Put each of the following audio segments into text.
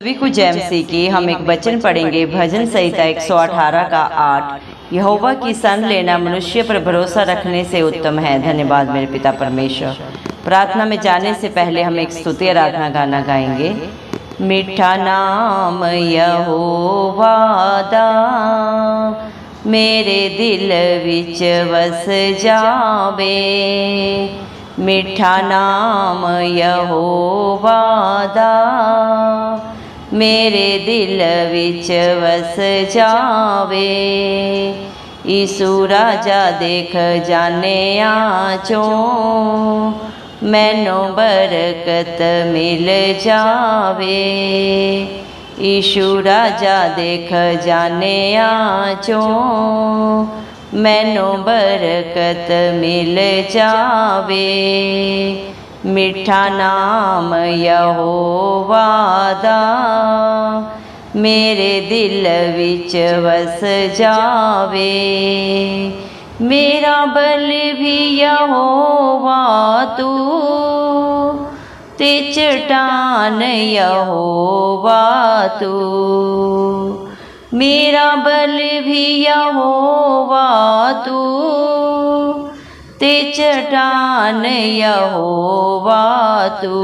सभी को जय मसीह की। हम एक वचन पढ़ेंगे भजन संहिता 118 का 8। यहोवा की शरण लेना मनुष्य पर भरोसा रखने से उत्तम है। धन्यवाद मेरे पिता परमेश्वर। प्रार्थना में जाने से पहले हम एक स्तुति आराधना गाना गाएंगे। मीठा नाम यहोवा दा मेरे दिल विच वस जावे। मीठा नाम यहोवा दा मेरे दिल विच वस जावे। यीशु राजा देख जाने आचो मैनू बरकत मिल जावे। यीशु राजा देख जाने आचो मैनू बरकत मिल जावे। मीठा नाम यहोवा दा मेरे दिल विच वस जावे। मेरा बल भी यहोवा तू ते चट्टान यहोवा तू। मेरा बल भी यहोवा तू ते चट्टान यहोवा तू।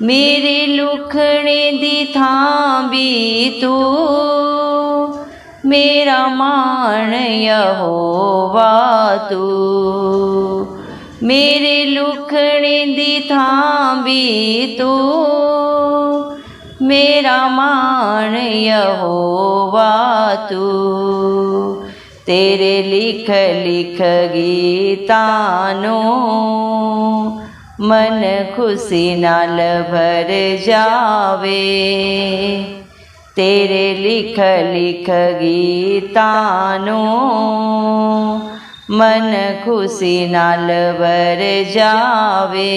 मेरे लुखने दी थां भी तू मेरा मान यहोवा तू। मेरे लुखने दी थां भी तू मेरा मान यहोवा तू। तेरे लिख लिख गीतानो मन खुशी नाल भर जावे। तेरे लिख लिख गीतानो मन खुशी नाल भर जावे।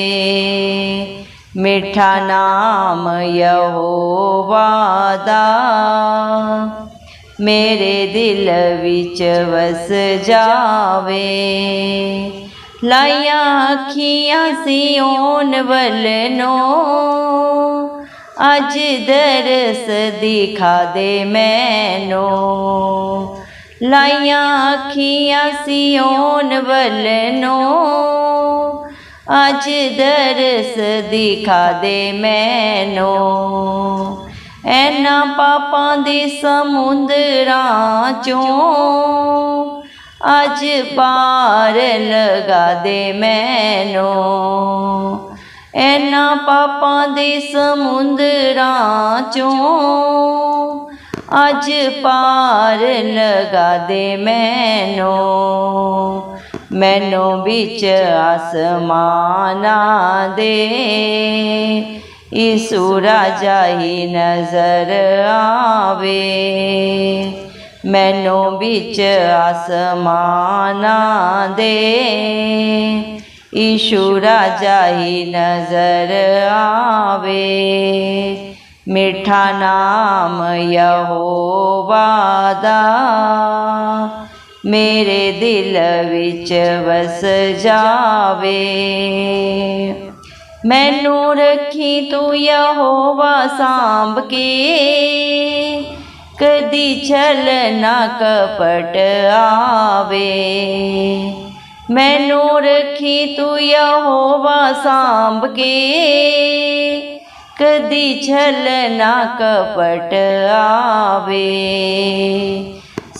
मीठा नाम यहोवा दा मेरे दिल विच वस जावे। लाइया अखियां सियोन वलनो अज दरस दिखा दे मैनो। लाइया अखियां सियोन वलनो अज दरस दिखा दे मैनो। ऐना पापां दे समुंदरां चों अज पार लगा दे मैनो। ऐना पापां दे समुंदरां चों अज पार लगा दे मैनो। मैनो बिच आसमाना दे यीशु राजा ही नजर आवे। मैनो बिच आसमाना दे यीशु राजा ही नजर आवे। मीठा नाम यहोवा दा मेरे दिल विच वस जावे। मैनू रखी तू यहोवा सांभ के कदी छल ना कपट आवे। मैनू रखी तू यहोवा सांभ के कदी छल ना कपट आवे।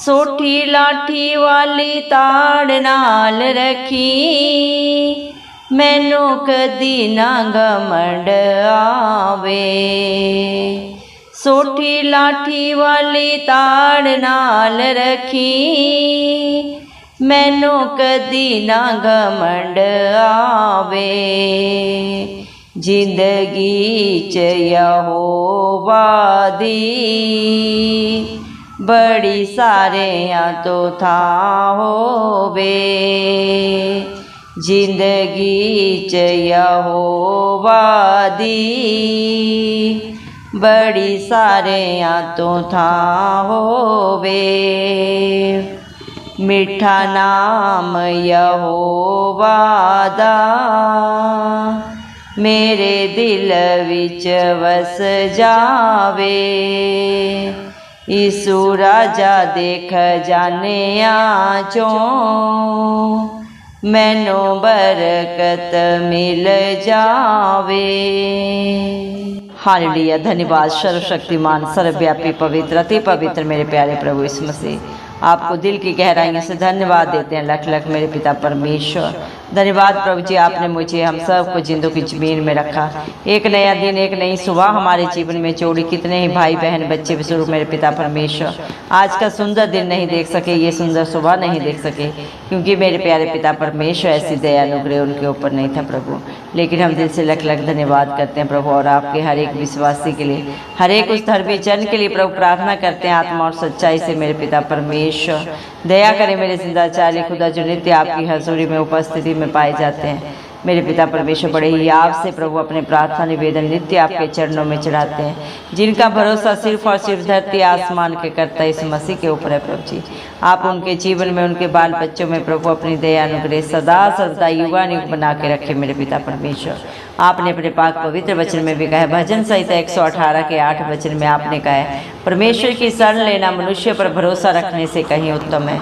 सोठी लाठी वाली ताड़ नाल रखी मैनू कदी ना घमंड आवे। सोठी लाठी वाली ताड़ नाल रखी मैनू कदी ना घमंड आवे। जिंदगी च यहोवा दी बड़ी सारियां तो थां होवे। जिंदगी च यहोवा दी बड़ी सारियां तो थां होवे। मीठा नाम यहोवा दा मेरे दिल विच वस जावे। यीशु राजा देख जाने चों मैनू बरकत मिल जावे। हालेलुया। धन्यवाद सर्वशक्तिमान सर्वव्यापी पवित्र अति पवित्र मेरे प्यारे प्रभु यीशु मसीह, आपको दिल की गहराइयों से धन्यवाद देते हैं। लख लख मेरे पिता परमेश्वर, धन्यवाद प्रभु जी, आपने मुझे हम सब को जिंदों की जमीन में रखा। एक नया दिन, एक नई सुबह हमारे जीवन में जोड़ी। कितने ही भाई बहन बच्चे बुजुर्ग मेरे पिता परमेश्वर आज का सुंदर दिन नहीं देख सके, ये सुंदर सुबह नहीं देख सके, क्योंकि मेरे प्यारे पिता परमेश्वर ऐसी दया अनुग्रह उनके ऊपर नहीं था प्रभु। लेकिन हम दिल से लख लख धन्यवाद करते हैं प्रभु, और आपके हर एक विश्वासी के लिए, हर एक उस धर्मी जन के लिए प्रभु प्रार्थना करते हैं आत्मा और सच्चाई से मेरे पिता परमेश्वर दया करें मेरे जिंदा चाली खुदा जो नित्य आपकी हजूरी में उपस्थिति में पाए जाते हैं। मेरे पिता परमेश्वर बड़े ही आप से प्रभु अपने प्रार्थना निवेदन नित्य आपके चरणों में चढ़ाते हैं, जिनका भरोसा सिर्फ और सिर्फ धरती आसमान के करता इस मसीह के ऊपर है प्रभु जी। आप उनके जीवन में, उनके बाल बच्चों में प्रभु अपनी दया अनुग्रह सदा सर्वदा युगानुग बना के रखे मेरे पिता परमेश्वर। आपने अपने पाक पवित्र वचन में भी कहा है, भजन संहिता 118 के 8 वचन में आपने कहा है, परमेश्वर की शरण लेना मनुष्य पर भरोसा रखने से कहीं उत्तम है।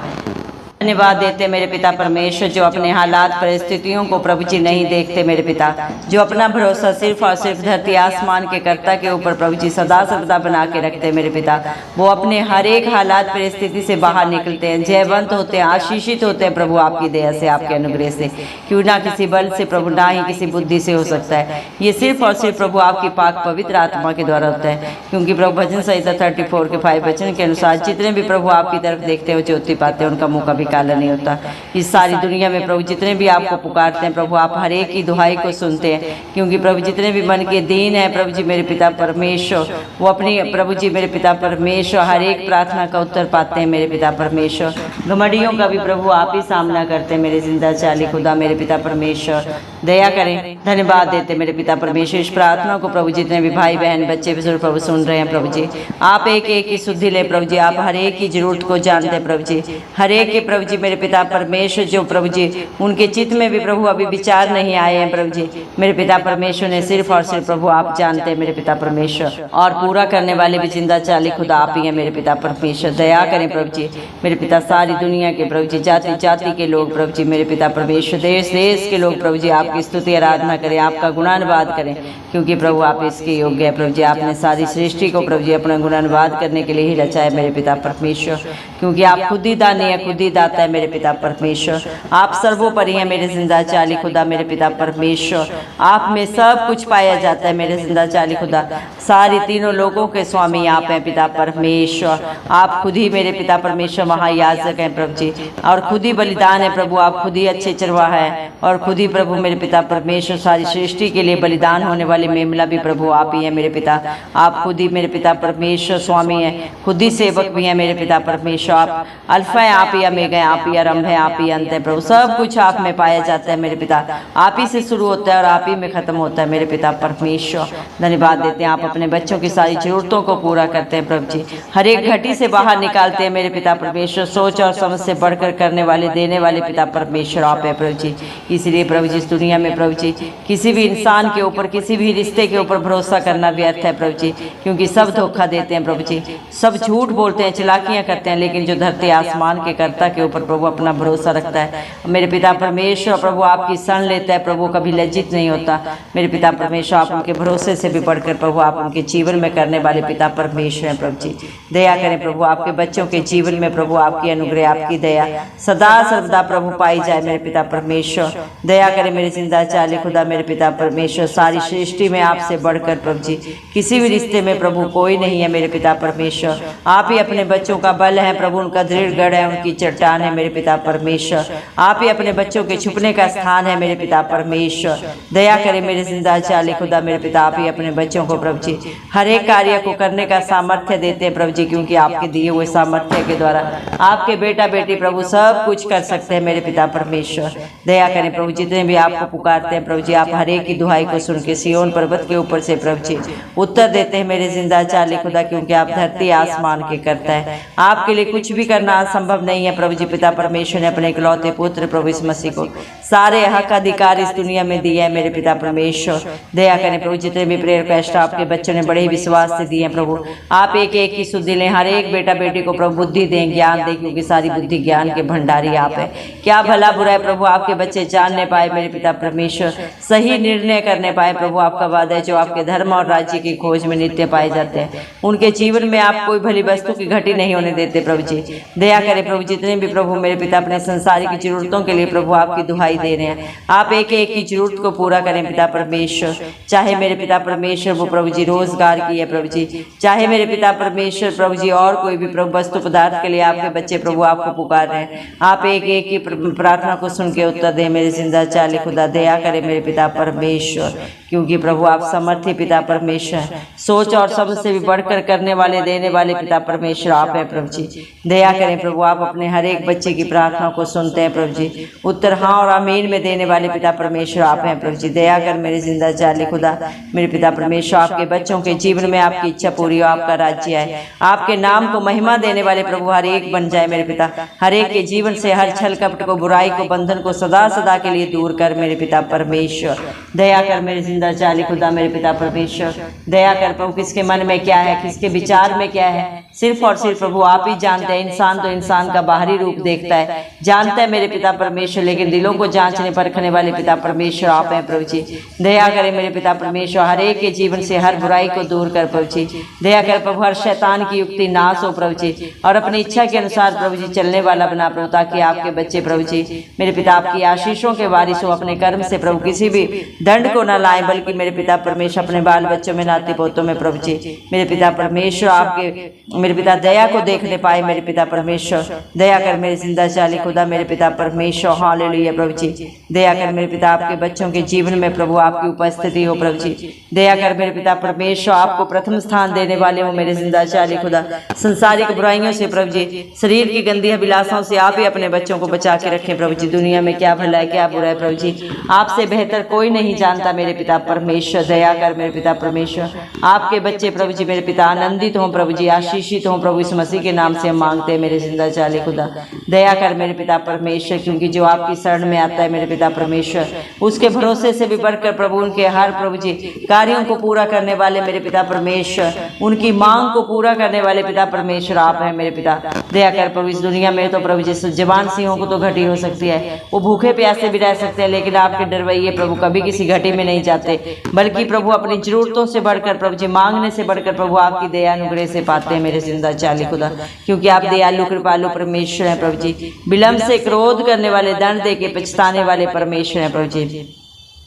धन्यवाद देते मेरे पिता परमेश्वर, जो अपने हालात परिस्थितियों को प्रभु जी नहीं देखते मेरे पिता, जो अपना भरोसा सिर्फ और सिर्फ धरती आसमान के कर्ता के ऊपर प्रभु जी सदा सर्वदा बना के रखते मेरे पिता। वो अपने हर एक हालात परिस्थिति से बाहर निकलते हैं, जयवंत होते हैं, आशीषित होते हैं प्रभु आपकी दया से, आपके अनुग्रह से। क्यों ना किसी बल से प्रभु, ना ही किसी बुद्धि से हो सकता है, ये सिर्फ और सिर्फ प्रभु आपकी पाक पवित्र आत्मा के द्वारा होता है। क्योंकि प्रभु भजन संहिता 34 के 5 वचन के अनुसार जितने भी प्रभु आपकी तरफ देखते हैं ज्योति पाते हैं, उनका मुँह कभी काला नहीं होता। इस सारी दुनिया में प्रभु जितने भी आपको पुकारते हैं प्रभु, आप हर एक की दुहाई को सुनते हैं। क्योंकि प्रभु जितने भी मन के दीन है प्रभु जी मेरे पिता परमेश्वर, वो अपनी प्रभु जी मेरे पिता परमेश्वर हर एक प्रार्थना का उत्तर पाते हैं मेरे पिता परमेश्वर। घमंडियों का भी प्रभु आप ही सामना करते हैं मेरे जिंदा चाली खुदा मेरे पिता परमेश्वर दया करें। धन्यवाद देते मेरे पिता परमेश्वर इस प्रार्थना को प्रभु जितने भी भाई बहन बच्चे बुजुर्ग प्रभु सुन रहे हैं प्रभु जी, आप एक एक की शुद्धि ले प्रभु जी। आप हर एक की जरूरत को जानते हैं प्रभु जी, हर एक के प्रभु जी मेरे पिता परमेश्वर जो प्रभु जी उनके चित्त में भी प्रभु अभी विचार नहीं आए हैं प्रभु जी मेरे पिता परमेश्वर ने, सिर्फ और सिर्फ प्रभु आप जानते हैं मेरे पिता परमेश्वर, और पूरा करने वाले भी जिंदा चाली खुदा आप ही हैं मेरे पिता परमेश्वर। दया करें प्रभु जी मेरे पिता, सारी दुनिया के प्रभु जी, जाति जाति के लोग प्रभु जी मेरे पिता परमेश्वर, देश देश के लोग प्रभु जी आपकी स्तुति आराधना करें, आपका गुणानुवाद करें, क्योंकि प्रभु आप इसके योग्य है प्रभु जी। आपने सारी सृष्टि को प्रभु जी अपना गुणानुवाद करने के लिए ही रचा है मेरे पिता परमेश्वर, क्योंकि आप खुद ही दानी है, खुद ही दाता है मेरे पिता परमेश्वर। आप सर्वोपरि हैं मेरे जिंदा चाली खुदा मेरे पिता परमेश्वर, आप में सब कुछ पाया जाता है मेरे जिंदा चाली खुदा। सारी तीनों लोगों के स्वामी आप हैं पिता परमेश्वर, आप खुद ही मेरे पिता परमेश्वर महायाजक हैं प्रभु जी, और खुद ही बलिदान है प्रभु, आप खुद ही अच्छे चरवाहा है, और खुद ही प्रभु मेरे पिता परमेश्वर सारी सृष्टि के लिए बलिदान होने वाले मेमला भी प्रभु आप ही हैं मेरे पिता। आप खुद ही मेरे पिता परमेश्वर स्वामी हैं, खुद ही सेवक भी हैं मेरे पिता परमेश्वर। आप अल्फा है, आप ही अमेगा है, आप ही आरंभ है, आप ही अंत है प्रभु, सब कुछ आप में पाया जाता है मेरे पिता। आप ही से शुरू होता है और आप ही में खत्म होता है मेरे पिता परमेश्वर। धन्यवाद देते हैं, आप अपने बच्चों की सारी जरूरतों को पूरा करते हैं प्रभु जी, हर एक घटी से बाहर निकालते हैं मेरे पिता परमेश्वर। सोच और समझ से बढ़कर करने वाले देने वाले पिता परमेश्वर आप है प्रभु जी। इसलिए प्रभु जी इस दुनिया में प्रभु जी किसी भी इंसान के ऊपर, किसी भी रिश्ते के ऊपर भरोसा करना व्यर्थ है प्रभु जी, क्योंकि सब धोखा देते हैं प्रभु जी, सब झूठ बोलते हैं, चलाकियां करते हैं, लेकिन जो धरती आसमान के कर्ता के ऊपर प्रभु अपना भरोसा रखता है मेरे पिता परमेश्वर, प्रभु आपकी शरण लेता है प्रभु, कभी लज्जित नहीं होता मेरे पिता परमेश्वर। आप उनके भरोसे से भी बढ़कर प्रभु आप उनके जीवन में करने वाले पिता परमेश्वर हैं प्रभु जी। दया करें प्रभु, आपके बच्चों के जीवन में प्रभु आपकी अनुग्रह, आपकी दया सदा सर्वदा प्रभु पाई जाए मेरे पिता परमेश्वर। दया करें मेरे जिंदा चाली खुदा मेरे पिता परमेश्वर, सारी सृष्टि में आपसे बढ़कर प्रभु जी किसी भी रिश्ते में प्रभु कोई नहीं है मेरे पिता परमेश्वर। आप ही अपने बच्चों का बल है प्रभु, उनका दृढ़ गढ़ है, उनकी चट्टान है मेरे पिता परमेश्वर। आप ही अपने बच्चों के छुपने का स्थान है मेरे पिता परमेश्वर। दया करें मेरे जिंदा चाली खुदा मेरे पिता, आप ही अपने बच्चों को प्रभु जी जी। हर एक कार्य को करने का सामर्थ्य देते हैं प्रभु जी, क्योंकि आपके दिए हुए सामर्थ्य के द्वारा आपके बेटा बेटी प्रभु सब कुछ कर सकते हैं मेरे पिता परमेश्वर। दया करें प्रभु, जितने भी आपको पुकारते हैं प्रभु जी, आप हर एक की दुहाई को सुन के सिय्योन पर्वत के ऊपर से प्रभु जी उत्तर देते हैं मेरे जिंदा चाली खुदा, क्योंकि आप धरती आसमान के करता है। आपके लिए कुछ भी करना असंभव नहीं है प्रभु जी। पिता परमेश्वर ने अपने इकलौते पुत्र प्रभु यीशु मसीह को सारे हक अधिकार इस दुनिया में दिया है मेरे पिता परमेश्वर। दया करें प्रभु, जितने भी प्रेयर रिक्वेस्ट आपके बच्चों ने बड़े ही विश्वास से दिए हैं प्रभु, आप एक एक की सुधि लें, हर एक बेटा बेटी को प्रभु बुद्धि दें, ज्ञान दें, क्योंकि सारी बुद्धि ज्ञान के भंडारी आप है। क्या भला बुरा है प्रभु, आपके बच्चे जानने पाए मेरे पिता परमेश्वर, सही निर्णय करने पाए प्रभु। आपका वादा है जो आपके धर्म और राज्य की खोज में नित्य पाए जाते हैं, उनके जीवन में आप कोई भली वस्तु की घटी नहीं होने देते प्रभु जी। दया करें प्रभु, जितने भी प्रभु मेरे पिता अपने संसारिक जरूरतों के लिए प्रभु आपकी दुहाई दे रहे हैं, आप एक एक की जरूरत को पूरा करें पिता परमेश्वर। चाहे मेरे पिता परमेश्वर वो प्रभु जी रोजगार की है प्रभु जी, चाहे मेरे पिता परमेश्वर प्रभु जी और कोई भी प्रभु वस्तु पदार्थ के लिए आपके बच्चे प्रभु आपको पुकार रहे हैं, आप एक एक की प्रार्थना को सुन के उत्तर दें मेरे जिंदा चाली खुदा। दया करें मेरे पिता परमेश्वर, क्योंकि प्रभु आप समर्थी पिता परमेश्वर, सोच और समझ से भी बढ़कर करने वाले देने वाले पिता परमेश्वर आप हैं प्रभु जी। दया करें प्रभु, आप अपने हर एक बच्चे की प्रार्थना को सुनते हैं प्रभु जी, उत्तर हाँ और आमीन में देने वाले पिता परमेश्वर आप हैं प्रभु जी। दया कर मेरे जिंदा चाली खुदा मेरे पिता परमेश्वर, आपके बच्चों के जीवन में आपकी इच्छा पूरी हो, आपका राज्य आए, आपके नाम को महिमा देने वाले प्रभु हर एक बन जाए मेरे पिता। हर एक के जीवन से हर छल कपट को, बुराई को, बंधन को सदा सदा के लिए दूर कर मेरे पिता परमेश्वर। दया कर मेरे जिंदा चाली खुदा मेरे पिता परमेश्वर। दया कर प्रभु, किसके मन में क्या है, किसके विचार में क्या है, सिर्फ और सिर्फ प्रभु आप ही जानते हैं। इंसान तो इंसान का बाहरी रूप देखता है, जानता है मेरे पिता परमेश्वर, लेकिन दिलों को जांचने परखने वाले पिता परमेश्वर आप हैं प्रभु जी। दया करें मेरे पिता परमेश्वर, हर एक के जीवन से हर बुराई को दूर कर प्रभु जी। दया कर प्रभु, हर शैतान की युक्ति नाश हो प्रभु जी, और अपनी इच्छा के अनुसार प्रभु जी चलने वाला बना प्रभु, ताकि आपके बच्चे प्रभु जी मेरे पिता आपकी आशीषों के वारिस हो, अपने कर्म से प्रभु किसी भी दंड को न लाए, बल्कि मेरे पिता परमेश्वर अपने बाल बच्चों में, नाती पोतों में प्रभु जी मेरे पिता परमेश्वर आपके मेरे पिता दया को देखने पाए मेरे पिता परमेश्वर। दया कर मेरे जिंदा चाली खुदा मेरे पिता परमेश्वर। हालेलुया प्रभु जी। दया कर मेरे पिता आपके बच्चों के जीवन में प्रभु आपकी उपस्थिति हो प्रभु जी। दया कर मेरे पिता परमेश्वर, आपको प्रथम स्थान देने वाले हो मेरे जिंदा चाली खुदा। संसारिक बुराइयों से प्रभु जी, शरीर की गंदी अभिलाषाओं से आप ही अपने बच्चों को बचा के रखें प्रभु जी। दुनिया में क्या भला है क्या बुरा है प्रभु जी, आपसे बेहतर कोई नहीं जानता मेरे पिता परमेश्वर। दया कर मेरे पिता परमेश्वर, आपके बच्चे प्रभु जी मेरे पिता आनंदित हों प्रभु जी, आशीषित हों प्रभु, इस मसीह के नाम से हम मांगते हैं मेरे जिंदा चाली खुदा। दया कर मेरे पिता परमेश्वर, क्योंकि जो आपकी शरण में आता है मेरे पिता परमेश्वर, उसके भरोसे से भी बढ़कर प्रभु उनके हर प्रभु जी कार्यों को पूरा करने वाले मेरे पिता परमेश्वर, उनकी मांग को पूरा करने वाले पिता परमेश्वर आप हैं मेरे पिता। दया कर प्रभु, इस दुनिया में तो प्रभु जी जवान सिंहों को तो घटी हो सकती है, वो भूखे प्यासे भी रह सकते हैं, लेकिन आपके डरवैये प्रभु कभी किसी घटी में नहीं जाते, बल्कि प्रभु अपनी जरूरतों से बढ़कर प्रभु जी, मांगने से बढ़कर प्रभु आपकी दया अनुग्रह से पाते हैं मेरे जिंदा चाली खुदा, क्योंकि आप दयालु कृपालु परमेश्वर हैं प्रभु जी। विलम्ब से क्रोध करने वाले, दंड दे के पछताने वाले परमेश्वर हैं प्रभु जी।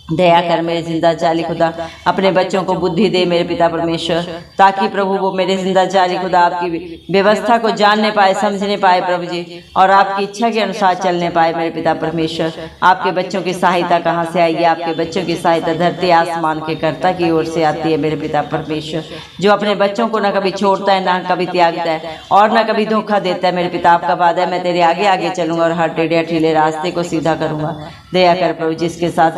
दया कर मेरे जिंदा चाली खुदा, अपने बच्चों को बुद्धि दे मेरे पिता परमेश्वर, ताकि प्रभु वो मेरे जिंदा चाली खुदा आपकी व्यवस्था को जानने पाए, समझने पाए प्रभु जी, और आपकी इच्छा के अनुसार चलने पाए मेरे पिता परमेश्वर। आपके बच्चों की सहायता कहाँ से आएगी? आपके बच्चों की सहायता धरती आसमान के कर्ता की ओर से आती है मेरे पिता परमेश्वर, जो अपने बच्चों को न कभी छोड़ता है, न कभी त्यागता है, और न कभी धोखा देता है मेरे पिता। आपका वादा है, मैं तेरे आगे आगे चलूंगा और हर टेढ़े ठीले रास्ते को सीधा करूंगा। दया कर प्रभु, जिसके साथ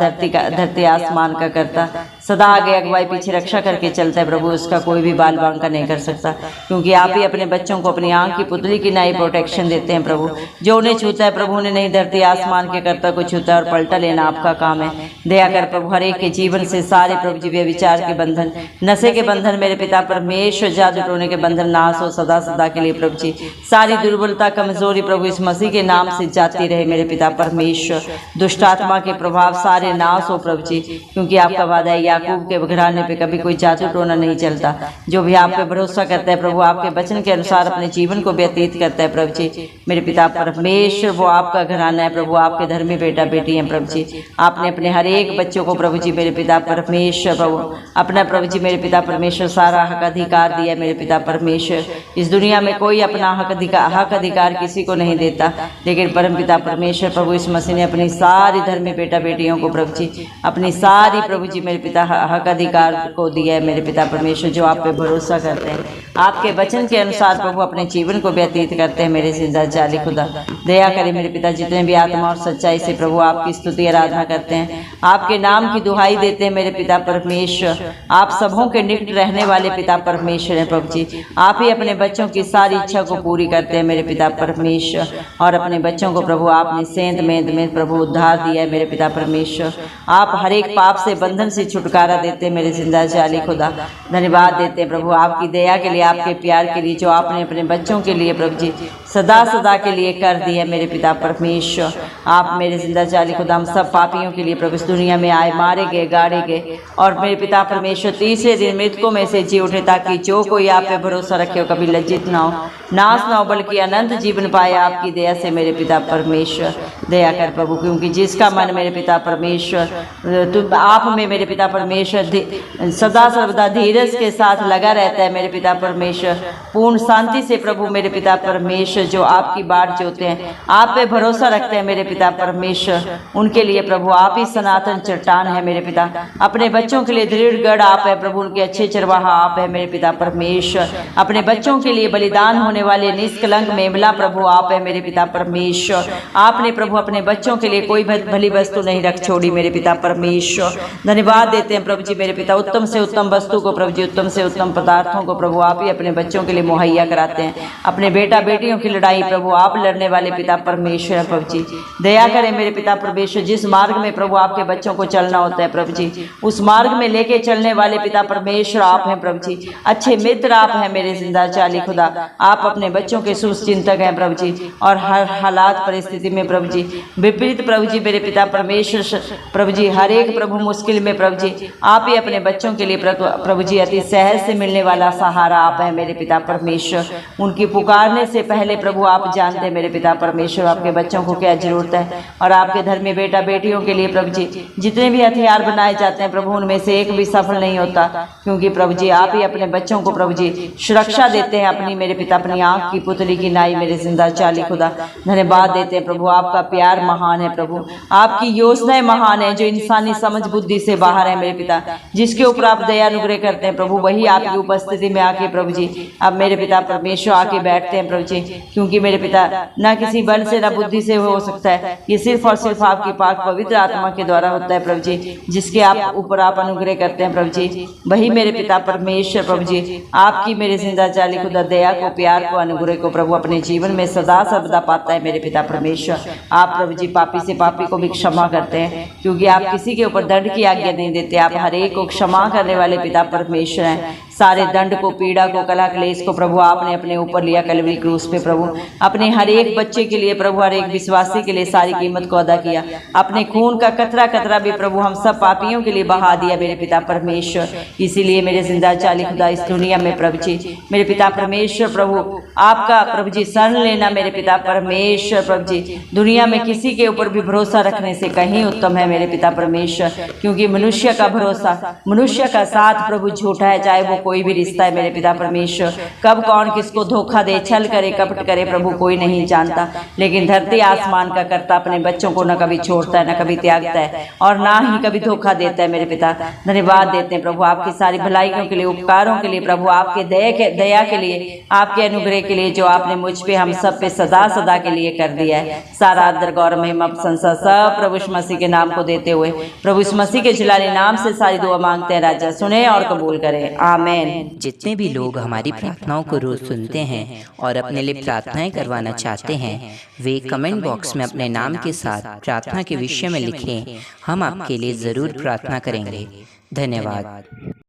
धरती आसमान का करता सदा आगे अगुवाई पीछे रक्षा करके चलता है प्रभु, उसका कोई भी बाल बांका नहीं कर सकता, क्योंकि आप ही अपने बच्चों को अपनी आंख की पुतली की नई प्रोटेक्शन देते हैं प्रभु। जो उन्हें छूता है प्रभु, उन्हें नहीं धरती आसमान के कर्ता को छूता है, और पलटा लेना आपका काम है। दया कर प्रभु, हर एक के जीवन से सारे प्रभु जी व्यभिचार के बंधन, नशे के बंधन मेरे पिता परमेश्वर, जादू टोने के बंधन नाश हो सदा सदा के लिए प्रभु जी। सारी दुर्बलता कमजोरी प्रभु इस मसीह के नाम से जाती रहे मेरे पिता परमेश्वर। दुष्ट आत्मा के प्रभाव सारे नाश हो प्रभु जी, क्योंकि आपका वादा है याकूब के घराने पे कभी कोई जादू टोना नहीं चलता। जो भी आप पे भरोसा करता है प्रभु, आपके वचन के अनुसार अपने जीवन को व्यतीत करता है प्रभु जी मेरे पिता परमेश्वर, वो आपका घराना है प्रभु, आपके धर्मी बेटा बेटी हैं प्रभु जी। आपने अपने हर एक बच्चों को प्रभु जी मेरे पिता परमेश्वर प्रभु अपना प्रभु जी मेरे पिता परमेश्वर सारा हक अधिकार दिया मेरे पिता परमेश्वर। इस दुनिया में कोई अपना हक अधिकार किसी को नहीं देता, लेकिन परम पिता परमेश्वर प्रभु इस मसीह ने अपनी सारी धर्मी बेटा बेटियों को प्रभु जी अपनी सारी प्रभु जी मेरे पिता हक अधिकार को दिया है मेरे पिता परमेश्वर, जो आप पे भरोसा करते हैं, आपके वचन के अनुसार प्रभु अपने जीवन को व्यतीत करते हैं मेरे जिंदा जाली खुदा। दया करें मेरे पिता, जितने भी आत्मा और सच्चाई से प्रभु आपकी स्तुति आराधना करते हैं, आपके नाम की दुहाई देते हैं मेरे पिता परमेश्वर, आप सबों के निकट रहने वाले पिता परमेश्वर हैं प्रभु जी। आप ही अपने बच्चों की सारी इच्छा को पूरी करते हैं मेरे पिता परमेश्वर, और अपने बच्चों को प्रभु आपने सेंध में प्रभु उद्धार दिया है मेरे पिता परमेश्वर। आप हर एक पाप से बंधन से छुटकारा देते हैं मेरे जिंदा जाली खुदा। धन्यवाद देते हैं प्रभु आपकी दया के लिए, आपके प्यार के लिए, जो आपने अपने बच्चों के लिए प्रभु जी सदा सदा के लिए कर दिया मेरे पिता परमेश्वर। आप मेरे जिंदा जाली खुदा हम सब पापियों के लिए प्रभु इस दुनिया में आए, मारे गए, गाड़े गए, और मेरे पिता परमेश्वर तीसरे दिन मृतकों में से जी उठे, ताकि जो कोई आप पे भरोसा रखे हो कभी लज्जित ना हो, नाश ना हो, बल्कि अनंत जीवन पाए आपकी दया से मेरे पिता परमेश्वर। दया कर प्रभु, क्योंकि जिसका मन मेरे पिता परमेश्वर तुम आप में मेरे पिता परमेश्वर सदा सर्वदा धीरज के साथ लगा रहता है मेरे पिता परमेश्वर, पूर्ण शांति से प्रभु मेरे पिता परमेश्वर जो आपकी बाट जोते हैं, आप पे भरोसा रखते हैं मेरे पिता परमेश्वर, उनके लिए प्रभु आप ही सनातन चट्टान है मेरे पिता। अपने बच्चों के लिए दृढ़ गढ़ आप है प्रभु, उनके अच्छे चरवाहा आप है मेरे पिता परमेश्वर। अपने बच्चों के लिए बलिदान होने वाले निष्कलंक मेमला प्रभु आप है मेरे पिता परमेश्वर। आपने प्रभु अपने बच्चों के लिए कोई भली वस्तु नहीं रख छोड़ी मेरे पिता परमेश्वर। धन्यवाद देते हैं प्रभु जी मेरे पिता, उत्तम से उत्तम वस्तु को प्रभु जी, उत्तम से उत्तम पदार्थों को प्रभु आप ही अपने बच्चों के लिए मुहैया कराते हैं। अपने बेटा बेटियों की लड़ाई प्रभु आप लड़ने वाले पिता परमेश्वर प्रभु जी। दया करें मेरे पिता परमेश्वर, जिस मार्ग में प्रभु आपके बच्चों को चलना होता है प्रभु जी, उस मार्ग में लेके चलने वाले पिता परमेश्वर आप हैं प्रभु जी। अच्छे मित्र आप हैं मेरे जिंदा जाली खुदा। आप अपने बच्चों के शुभचिंतक हैं प्रभु जी, और हर हालात परिस्थिति में प्रभु जी विपरीत प्रभु जी मेरे पिता परमेश्वर प्रभु जी, हर एक प्रभु मुश्किल में प्रभु जी आप ही अपने बच्चों के लिए प्रभु जी अति सहज से मिलने वाला सहारा आप है मेरे पिता परमेश्वर। उनकी पुकारने से पहले प्रभु आप जानते हैं मेरे पिता परमेश्वर आपके बच्चों को क्या जरूरत है, और आपके धर्मी बेटा बेटियों के लिए प्रभु जी जितने भी हथियार बनाए जाते हैं प्रभु, उनमें से एक भी सफल नहीं होता, क्योंकि प्रभु जी आप ही अपने बच्चों को प्रभु जी सुरक्षा देते हैं अपनी मेरे पिता, अपनी आंख की पुतली की नाई मेरे जिंदा जाली खुदा। धन्यवाद देते हैं प्रभु, आपका प्यार महान है प्रभु, आपकी योजनाएं महान है जो इंसानी समझ बुद्धि से बाहर है मेरे पिता। जिसके ऊपर आप दया अनुग्रह करते हैं प्रभु, वही आपकी उपस्थिति में आके प्रभु जी अब मेरे पिता परमेश्वर आके बैठते हैं प्रभु जी, क्योंकि मेरे पिता न किसी बल से न बुद्धि से हो सकता है, ये सिर्फ और सिर्फ आपकी पाक पवित्र आत्मा के द्वारा होता है प्रभु जी। जिसके आप ऊपर आप अनुग्रह करते हैं प्रभु जी, वही मेरे पिता परमेश्वर प्रभु जी आपकी मेरे जिंदा जाली खुदा दया को, प्यार को, अनुग्रह को प्रभु अपने जीवन में सदा सर्वदा पाता है मेरे पिता परमेश्वर। आप प्रभु जी पापी से पापी को भी क्षमा करते हैं, क्योंकि आप किसी के ऊपर दंड की आज्ञा नहीं देते, आप हर एक को क्षमा करने वाले पिता परमेश्वर हैं। सारे दंड को, पीड़ा को, कलह क्लेश को प्रभु आपने अपने ऊपर लिया कलवरी क्रूस पे प्रभु, अपने हर एक बच्चे के लिए प्रभु, हर एक विश्वासी के लिए सारी कीमत को अदा किया, अपने खून का कतरा कतरा भी प्रभु हम सब पापियों के लिए बहा दिया मेरे पिता परमेश्वर। इसीलिए मेरे जिंदा जाली खुदा इस दुनिया में प्रभु जी मेरे पिता परमेश्वर प्रभु आपका प्रभु जी शरण लेना मेरे पिता परमेश्वर प्रभु जी, दुनिया में किसी के ऊपर भी भरोसा रखने से कहीं उत्तम है मेरे पिता परमेश्वर, क्योंकि मनुष्य का भरोसा, मनुष्य का साथ प्रभु झूठा है, चाहे वो कोई भी रिश्ता है मेरे पिता परमेश्वर। कब कौन किसको धोखा दे, छल करे, कपट करे प्रभु कोई नहीं जानता, लेकिन धरती आसमान का करता अपने बच्चों को न कभी छोड़ता है, न कभी त्यागता है, और ना ही कभी धोखा देता है मेरे पिता। धन्यवाद देते हैं प्रभु आपकी सारी भलाइयों के लिए, उपकारों के लिए प्रभु, आपके दया के लिए, आपके अनुग्रह के लिए, जो आपने मुझ पे हम सब पे सदा सदा के लिए कर दिया है। सारा आदर गौरव महिमा प्रशंसा सब प्रभु यीशु मसीह के नाम को देते हुए प्रभु यीशु मसीह के जलाली नाम से सारी दुआ मांगते हैं, राजा सुने और कबूल करें, आमीन। जितने भी लोग हमारी प्रार्थनाओं को रोज सुनते हैं और अपने लिए प्रार्थनाएं करवाना चाहते हैं, वे कमेंट बॉक्स में अपने नाम के साथ प्रार्थना के विषय में लिखें, हम आपके लिए जरूर प्रार्थना करेंगे। धन्यवाद।